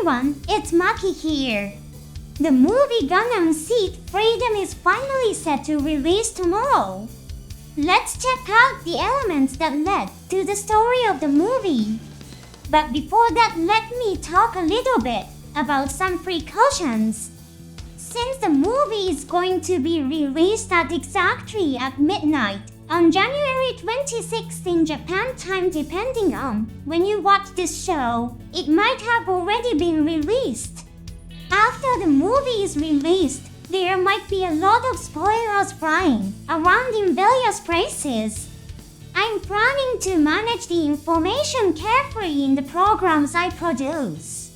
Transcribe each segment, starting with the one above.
everyone, it's Maki here. The movie Gundam Seed Freedom is finally set to release tomorrow. Let's check out the elements that led to the story of the movie. But before that, let me talk a little bit about some precautions. Since the movie is going to be released at exactly at midnight on January 26th in Japan time, depending on when you watch this show, it might have already been released. After the movie is released, there might be a lot of spoilers flying around in various places. I'm planning to manage the information carefully in the programs I produce.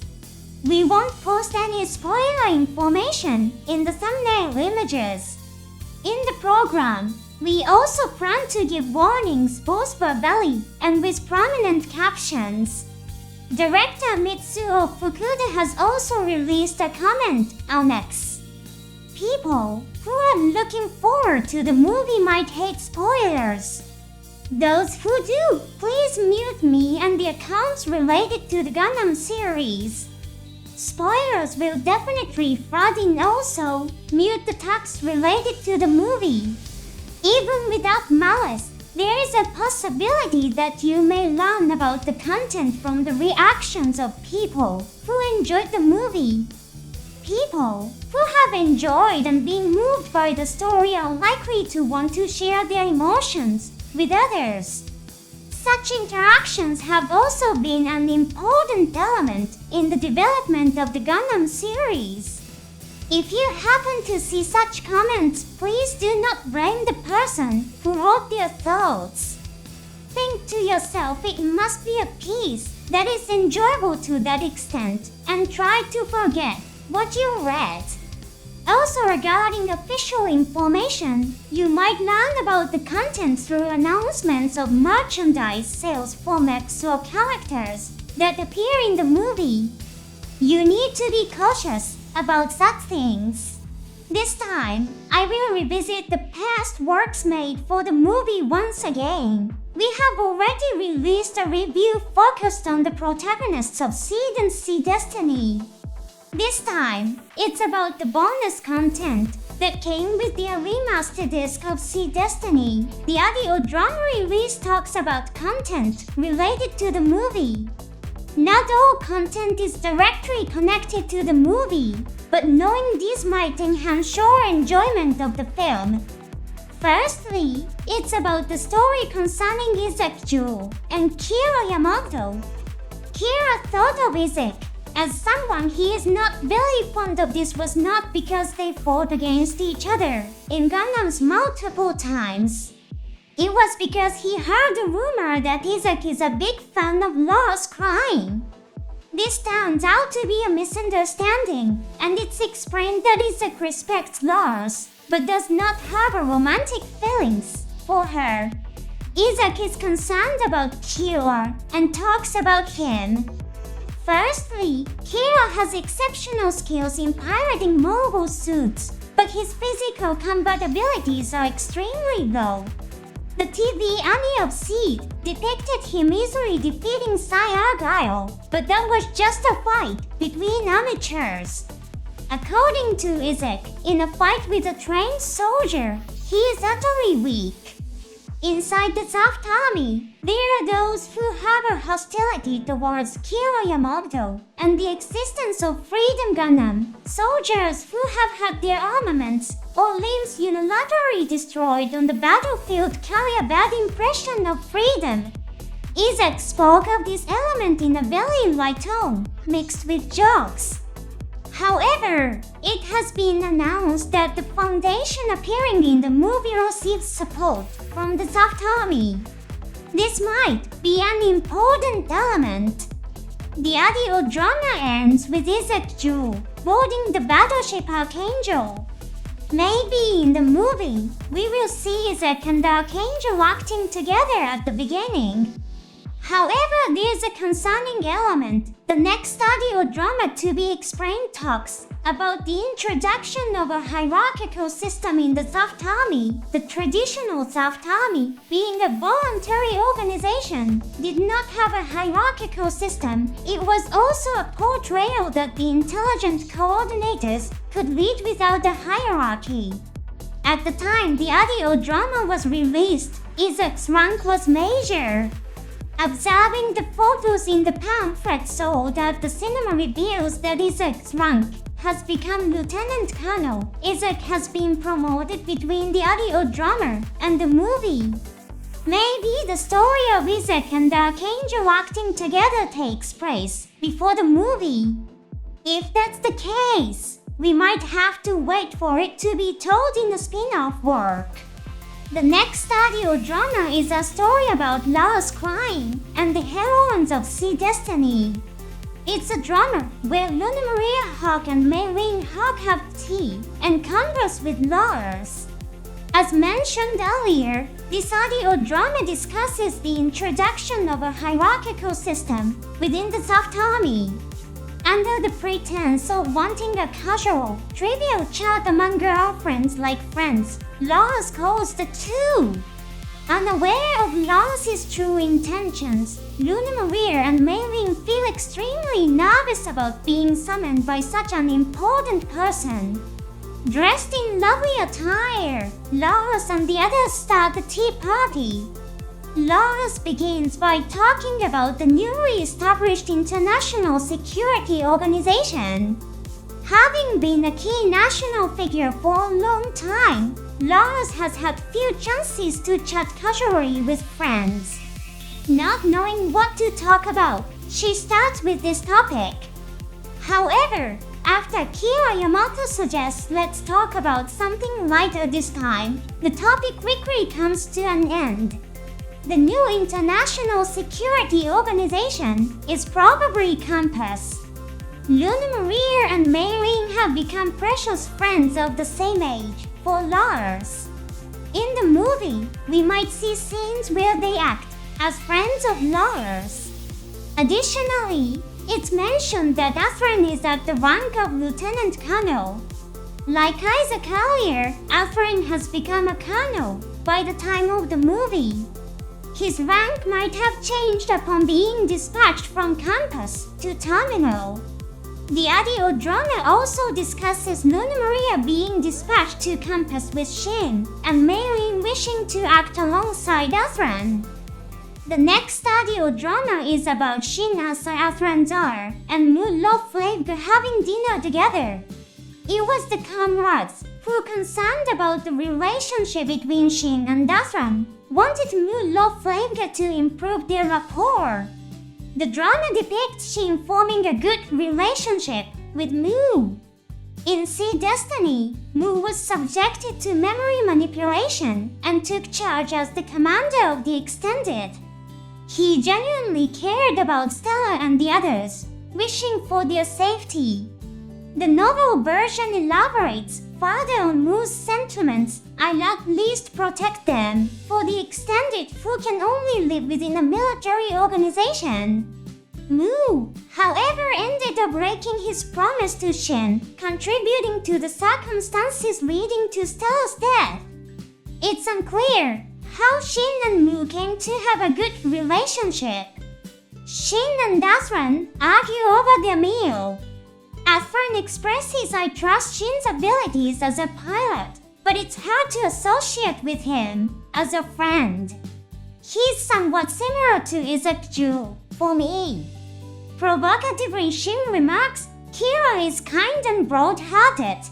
We won't post any spoiler information in the thumbnail images. In the program, we also plan to give warnings both verbally and with prominent captions. Director Mitsuo Fukuda has also released a comment on X. People who are looking forward to the movie might hate spoilers. Those who do, please mute me and the accounts related to the Gundam series. Spoilers will definitely flood in. Also, mute the text related to the movie. Even without malice, there is a possibility that you may learn about the content from the reactions of people who enjoyed the movie. People who have enjoyed and been moved by the story are likely to want to share their emotions with others. Such interactions have also been an important element in the development of the Gundam series. If you happen to see such comments, please do not blame the person who wrote their thoughts. Think to yourself, it must be a piece that is enjoyable to that extent, and try to forget what you read. Also, regarding official information, you might learn about the content through announcements of merchandise sales for mechs or characters that appear in the movie. You need to be cautious about such things. This time, I will revisit the past works made for the movie once again. We have already released a review focused on the protagonists of Seed and Sea Destiny. This time, it's about the bonus content that came with the remastered disc of Sea Destiny. The audio drama release talks about content related to the movie. Not all content is directly connected to the movie, but knowing these might enhance your enjoyment of the film. Firstly, it's about the story concerning Isaac Jewell and Kira Yamato. Kira thought of Isaac as someone he is not very fond of. This was not because they fought against each other in Gundams multiple times. It was because he heard a rumor that Isaac is a big fan of Lars crying. This turns out to be a misunderstanding, and it's explained that Isaac respects Lars, but does not have a romantic feelings for her. Isaac is concerned about Kira and talks about him. Firstly, Kira has exceptional skills in piloting mobile suits, but his physical combat abilities are extremely low. The TV anime of Seed depicted him easily defeating Cy Argyle, but that was just a fight between amateurs. According to Isaac, in a fight with a trained soldier, he is utterly weak. Inside the Soft Army, there are those who harbor hostility towards Kira Yamato and the existence of Freedom Gundam, soldiers who have had their armaments or limbs unilaterally destroyed on the battlefield carry a bad impression of freedom. Isaac spoke of this element in a very light tone, mixed with jokes. However, it has been announced that the Foundation appearing in the movie receives support from the Soft Army. This might be an important element. The audio drama ends with Isaac Jewell boarding the battleship Archangel. Maybe in the movie, we will see Isaac and Archangel acting together at the beginning. However, there's a concerning element. The next audio drama to be explained talks about the introduction of a hierarchical system in the Soft Army. The traditional Soft Army, being a voluntary organization, did not have a hierarchical system. It was also a portrayal that the intelligent coordinators could lead without a hierarchy. At the time the audio drama was released, Isaac's rank was major. Observing the photos in the pamphlet sold at the cinema reveals that Isaac's rank has become Lieutenant Colonel. Isaac has been promoted between the audio drama and the movie. Maybe the story of Isaac and the Archangel acting together takes place before the movie. If that's the case, we might have to wait for it to be told in a spin-off work. The next audio drama is a story about Lacus crime and the heroines of Sea Destiny. It's a drama where Luna Maria Hawk and Maylene Hawk have tea and converse with Lacus. As mentioned earlier, this audio drama discusses the introduction of a hierarchical system within the Soft Army. Under the pretense of wanting a casual, trivial chat among girlfriends like friends, Lacus calls the two. Unaware of Lacus's true intentions, Luna Maria and Maylene feel extremely nervous about being summoned by such an important person. Dressed in lovely attire, Lacus and the others start the tea party. Lacus begins by talking about the newly established International Security Organization. Having been a key national figure for a long time, Lacus has had few chances to chat casually with friends. Not knowing what to talk about, she starts with this topic. However, after Kira Yamato suggests let's talk about something lighter this time, the topic quickly comes to an end. The new International Security Organization is probably Compass. Luna Maria and Maylene have become precious friends of the same age for Lacus. In the movie, we might see scenes where they act as friends of Lacus. Additionally, it's mentioned that Arthur is at the rank of Lieutenant Colonel. Like Isaac earlier, Arthur has become a colonel by the time of the movie. His rank might have changed upon being dispatched from campus to terminal. The audio drama also discusses Luna Maria being dispatched to campus with Shinn and Maylene wishing to act alongside Arthur. The next audio drama is about Shinn as Arthur and Mu Flave having dinner together. It was the comrades who, concerned about the relationship between Shinn and Arthur, wanted Mu Flave to improve their rapport. The drama depicts Shinn forming a good relationship with Mu. In Sea Destiny, Mu was subjected to memory manipulation and took charge as the commander of the Extended. He genuinely cared about Stella and the others, wishing for their safety. The novel version elaborates further on Mu's sentiments. I'll at least protect them for the Extended who can only live within a military organization. Mu, however, ended up breaking his promise to Shinn, contributing to the circumstances leading to Stella's death. It's unclear how Shinn and Mu came to have a good relationship. Shinn and Arthur argue over their meal. Arthur expresses I trust Shinn's abilities as a pilot, but it's hard to associate with him as a friend. He's somewhat similar to Isaac Ju for me. Provocatively, Shinn remarks, Kira is kind and broad-hearted.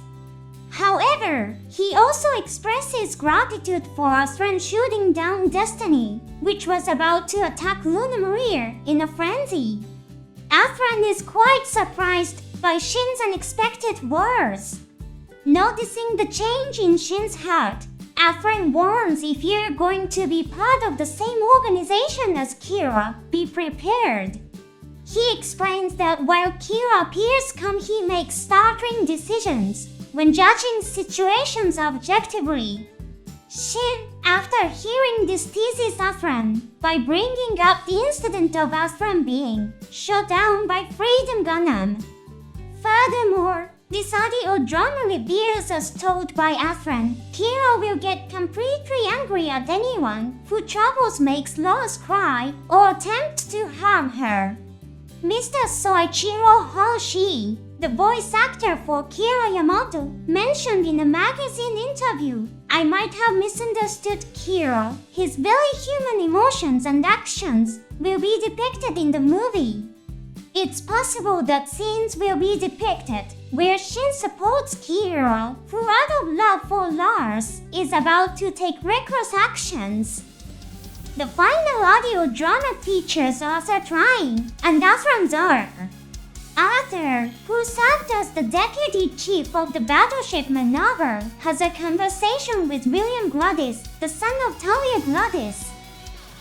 However, he also expresses gratitude for Arthur shooting down Destiny, which was about to attack Luna Maria in a frenzy. Arthur is quite surprised by Shinn's unexpected words. Noticing the change in Shinn's heart, Arthur warns if you're going to be part of the same organization as Kira, be prepared. He explains that while Kira appears calm, he makes startling decisions when judging situations objectively. Shinn, After hearing this teases Athran by bringing up the incident of Athran being shot down by Freedom Gundam. Furthermore, this audio drama reveals us told by Athran, Kira will get completely angry at anyone who troubles makes Lois cry or attempt to harm her. Mr. Soichiro Hoshi, the voice actor for Kira Yamato, mentioned in a magazine interview, I might have misunderstood Kira. His very human emotions and actions will be depicted in the movie. It's possible that scenes will be depicted where Shin supports Kira, who out of love for Lars, is about to take reckless actions. The final audio drama features Arthur trying and Athran's arc. Arthur, who served as the deputy chief of the battleship Maneuver, has a conversation with William Gladys, the son of Talia Gladys.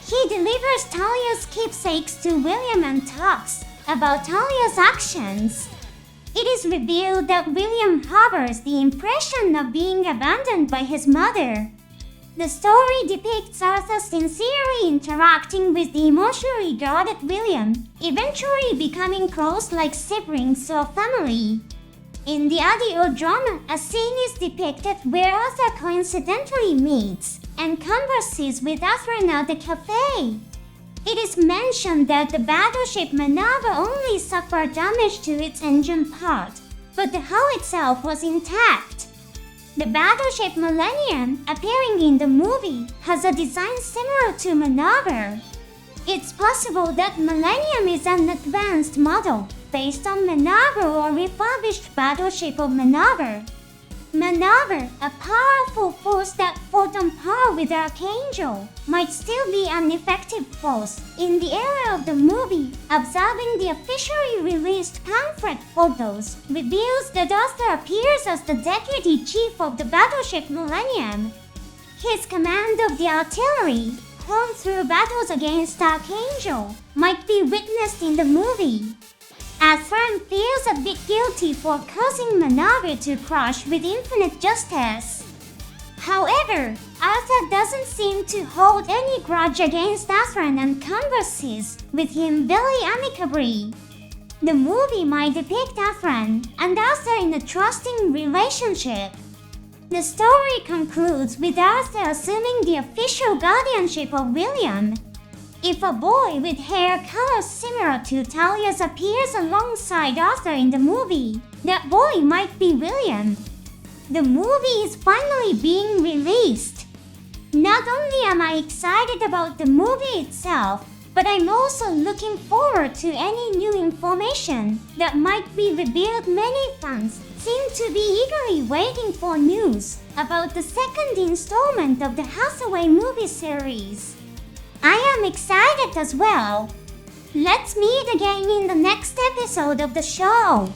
He delivers Talia's keepsakes to William and talks about Talia's actions. It is revealed that William harbors the impression of being abandoned by his mother. The story depicts Arthur sincerely interacting with the emotionally guarded William, eventually becoming close like siblings or family. In the audio drama, a scene is depicted where Arthur coincidentally meets and converses with Athran at the cafe. It is mentioned that the battleship Maneuver only suffered damage to its engine part, but the hull itself was intact. The battleship Millennium, appearing in the movie, has a design similar to Maneuver. It's possible that Millennium is an advanced model based on Maneuver or refurbished battleship of Maneuver. Maneuver, a powerful force that fought on par with Archangel, might still be an effective force. In the era of the movie, observing the officially released pamphlet photos reveals that Arthur appears as the deputy chief of the battleship Millennium. His command of the artillery, honed through battles against Archangel, might be witnessed in the movie. Athran feels a bit guilty for causing Maneuver to crash with infinite justice. However, Arthur doesn't seem to hold any grudge against Athran and converses with him very amicably. The movie might depict Athran and Arthur in a trusting relationship. The story concludes with Arthur assuming the official guardianship of William. If a boy with hair colors similar to Talia's appears alongside Arthur in the movie, that boy might be William. The movie is finally being released. Not only am I excited about the movie itself, but I'm also looking forward to any new information that might be revealed. Many fans seem to be eagerly waiting for news about the second installment of the Hathaway movie series. I am excited as well. Let's meet again in the next episode of the show.